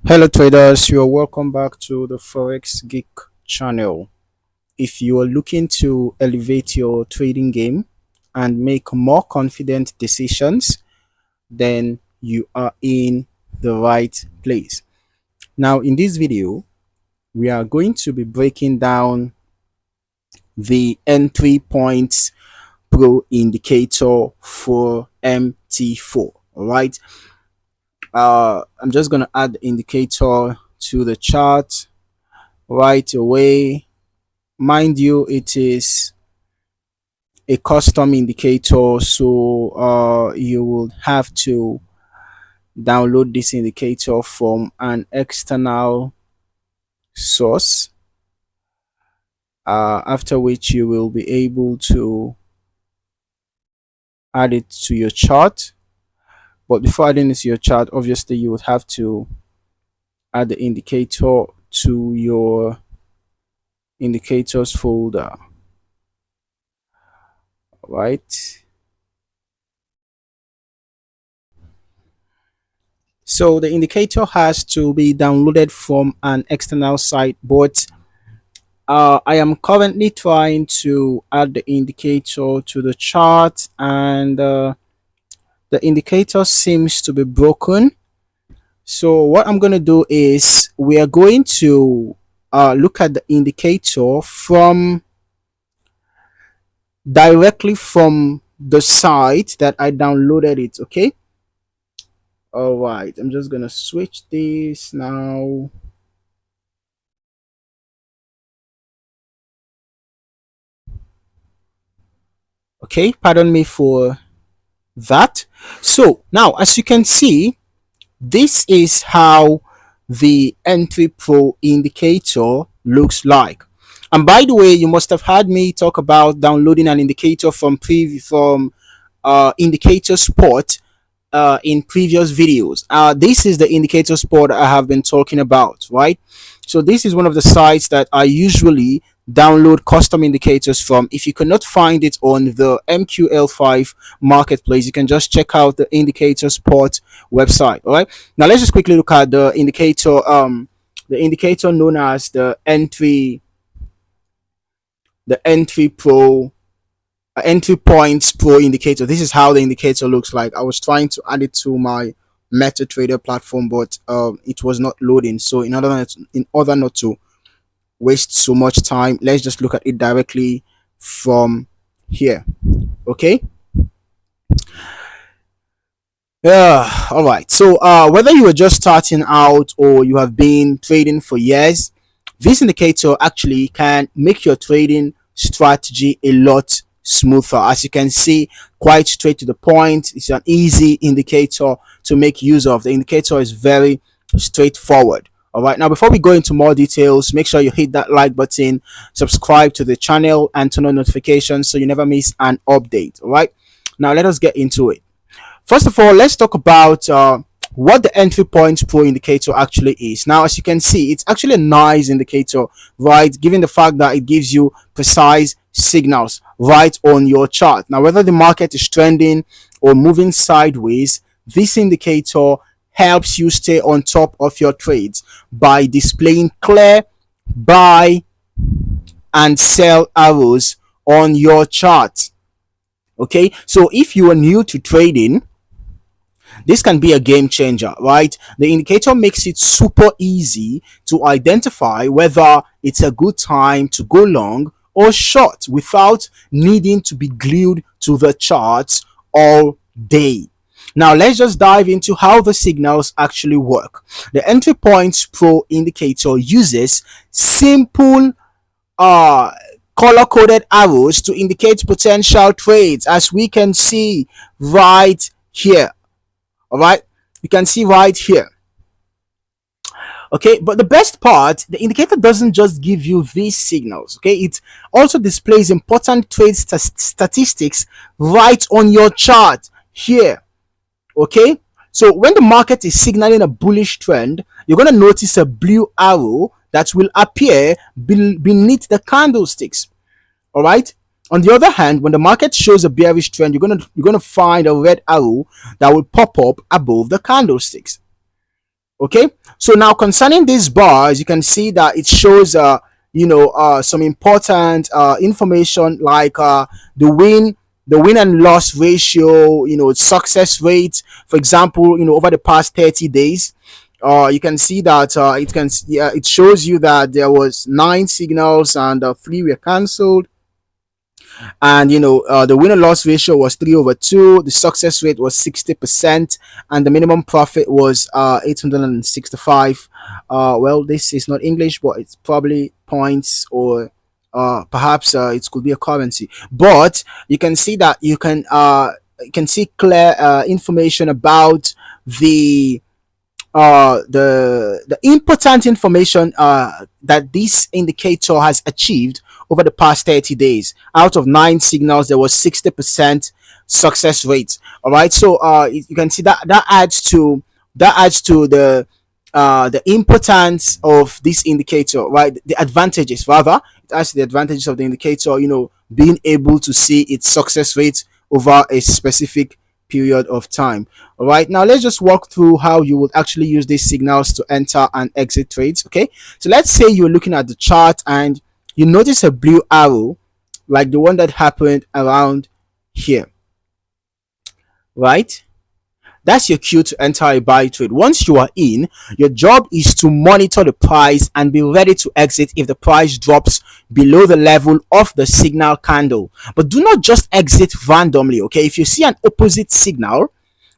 Hello traders, you are welcome back to the Forex Geek channel. If you are looking to elevate your trading game and make more confident decisions, then you are in the right place. Now in this video, we are going to be breaking down the entry points pro indicator for MT4. All right. I'm just going to add the indicator to the chart right away. Mind you, it is a custom indicator, so you will have to download this indicator from an external source, after which you will be able to add it to your chart. But before adding it to your chart, obviously you would have to add the indicator to your indicators folder. Right. So the indicator has to be downloaded from an external site, but I am currently trying to add the indicator to the chart, and the indicator seems to be broken. So what I'm going to do is we are going to look at the indicator from directly from the site that I downloaded it. Okay. All right. I'm just going to switch this now. Okay. Pardon me for that. So now, as you can see, this is how the entry pro indicator looks like. And by the way, you must have heard me talk about downloading an indicator from indicator spot in previous videos. This is the indicator spot I have been talking about, right? So this is one of the sites that I usually download custom indicators from. If you cannot find it on the MQL5 marketplace, you can just check out the indicator spot website. All right. Now let's just quickly look at the indicator known as the entry pro entry points pro indicator. This is how the indicator looks like. I was trying to add it to my MetaTrader platform, but it was not loading. So in order not to waste so much time, let's just look at it directly from here. Okay. Yeah. All right. So whether you are just starting out or you have been trading for years, this indicator actually can make your trading strategy a lot smoother. As you can see, quite straight to the point. It's an easy indicator to make use of. The indicator is very straightforward. All right. Now, before we go into more details, make sure you hit that like button, subscribe to the channel, and turn on notifications so you never miss an update. All right. Now, let us get into it. First of all, let's talk about what the entry point pro indicator actually is. Now, as you can see, it's actually a nice indicator, right? Given the fact that it gives you precise signals right on your chart. Now, whether the market is trending or moving sideways, this indicator helps you stay on top of your trades by displaying clear buy and sell arrows on your chart. Okay, so if you are new to trading, this can be a game changer, right? The indicator makes it super easy to identify whether it's a good time to go long or short without needing to be glued to the charts all day. Now let's just dive into how the signals actually work. The entry points pro indicator uses simple color coded arrows to indicate potential trades, as we can see right here. All right, you can see right here. Okay, but the best part, the indicator doesn't just give you these signals. Okay, it also displays important trade statistics right on your chart here. Okay, so when the market is signaling a bullish trend, you're going to notice a blue arrow that will appear beneath the candlesticks. All right. On the other hand, when the market shows a bearish trend, you're gonna find a red arrow that will pop up above the candlesticks. Okay, so now concerning these bars, you can see that it shows some important information like the win and loss ratio, success rate, for example, over the past 30 days. You can see that it shows you that there was 9 signals and 3 were cancelled, and the winner loss ratio was 3/2, the success rate was 60%, and the minimum profit was 865. Well, this is not English, but it's probably points, or perhaps it could be a currency. But you can see that you can see clear information about the the important information that this indicator has achieved over the past 30 days. Out of 9 signals, there was 60% success rate. All right, so you can see that that adds to the importance of this indicator, right? The advantages, rather, it adds to the advantages of the indicator. Being able to see its success rate over a specific period of time. All right, now let's just walk through how you would actually use these signals to enter and exit trades. Okay, so let's say you're looking at the chart and you notice a blue arrow like the one that happened around here, right? That's your cue to enter a buy trade. Once you are in, your job is to monitor the price and be ready to exit if the price drops below the level of the signal candle. But do not just exit randomly, okay? If you see an opposite signal,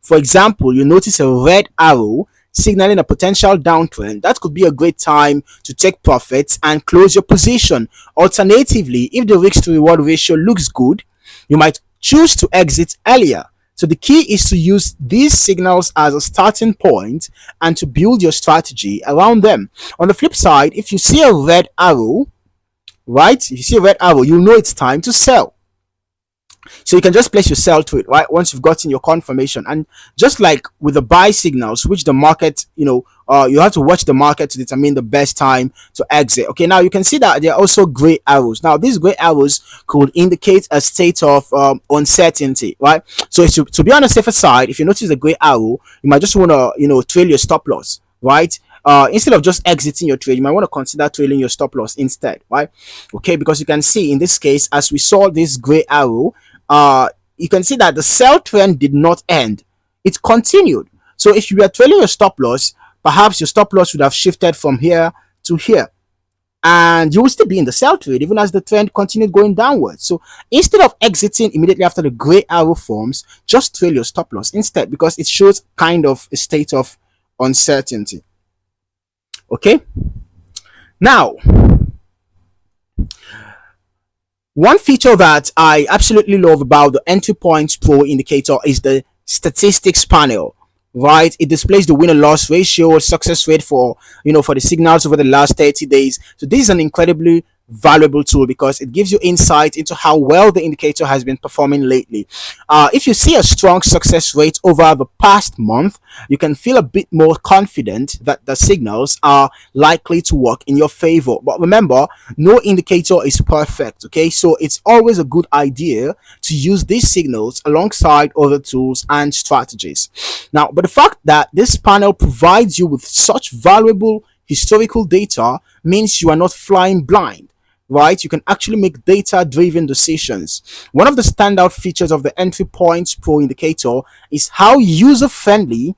for example, you notice a red arrow signaling a potential downtrend, that could be a great time to take profits and close your position. Alternatively, if the risk to reward ratio looks good, you might choose to exit earlier. So the key is to use these signals as a starting point and to build your strategy around them. On the flip side, if you see a red arrow, right? If you see a red arrow, you know it's time to sell. So you can just place your sell trade, right? Once you've gotten your confirmation. And just like with the buy signals, which the market, you have to watch the market to determine the best time to exit. Okay, now you can see that there are also gray arrows. Now these gray arrows could indicate a state of uncertainty, right? So to be on the safer side, if you notice the gray arrow, you might just want to trail your stop loss, right? Instead of just exiting your trade, you might want to consider trailing your stop loss instead, right? Okay, because you can see in this case, as we saw this gray arrow, you can see that the sell trend did not end, it continued. So if you were trailing your stop loss, perhaps your stop loss would have shifted from here to here, and you will still be in the sell trade even as the trend continued going downwards. So instead of exiting immediately after the gray arrow forms, just trail your stop loss instead, because it shows kind of a state of uncertainty. Okay, now one feature that I absolutely love about the Entry Points Pro indicator is the statistics panel, right? It displays the win and loss ratio, success rate for the signals over the last 30 days. So this is an incredibly valuable tool because it gives you insight into how well the indicator has been performing lately. If you see a strong success rate over the past month, you can feel a bit more confident that the signals are likely to work in your favor. But remember, no indicator is perfect, okay? So it's always a good idea to use these signals alongside other tools and strategies. Now, but the fact that this panel provides you with such valuable historical data means you are not flying blind, right? You can actually make data-driven decisions. One of the standout features of the Entry Points Pro indicator is how user-friendly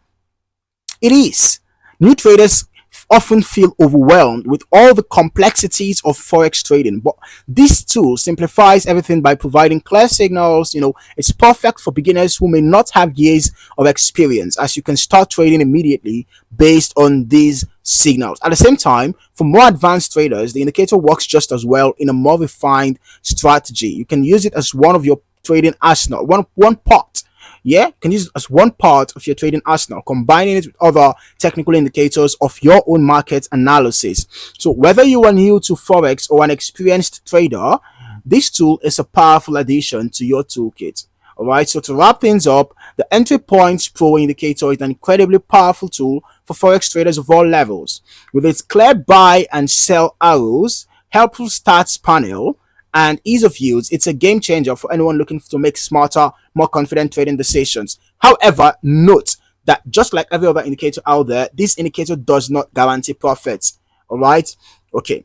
it is. New traders often feel overwhelmed with all the complexities of forex trading, but this tool simplifies everything by providing clear signals. It's perfect for beginners who may not have years of experience, as you can start trading immediately based on these signals. At the same time, for more advanced traders, the indicator works just as well in a more refined strategy. You can use it as one of your trading arsenal, one part. Yeah, you can use it as one part of your trading arsenal, combining it with other technical indicators of your own market analysis. So whether you are new to Forex or an experienced trader, this tool is a powerful addition to your toolkit. All right, so to wrap things up, the Entry Points Pro indicator is an incredibly powerful tool for Forex traders of all levels. With its clear buy and sell arrows, helpful stats panel, and ease of use, it's a game changer for anyone looking to make smarter, more confident trading decisions. However, note that just like every other indicator out there, this indicator does not guarantee profits. All right. Okay.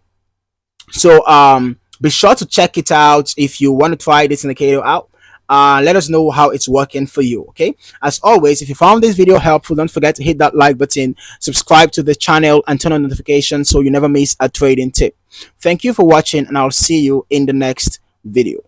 So be sure to check it out if you want to try this indicator out. Let us know how it's working for you. Okay, as always, if you found this video helpful, don't forget to hit that like button, subscribe to the channel, and turn on notifications so you never miss a trading tip. Thank you for watching, and I'll see you in the next video.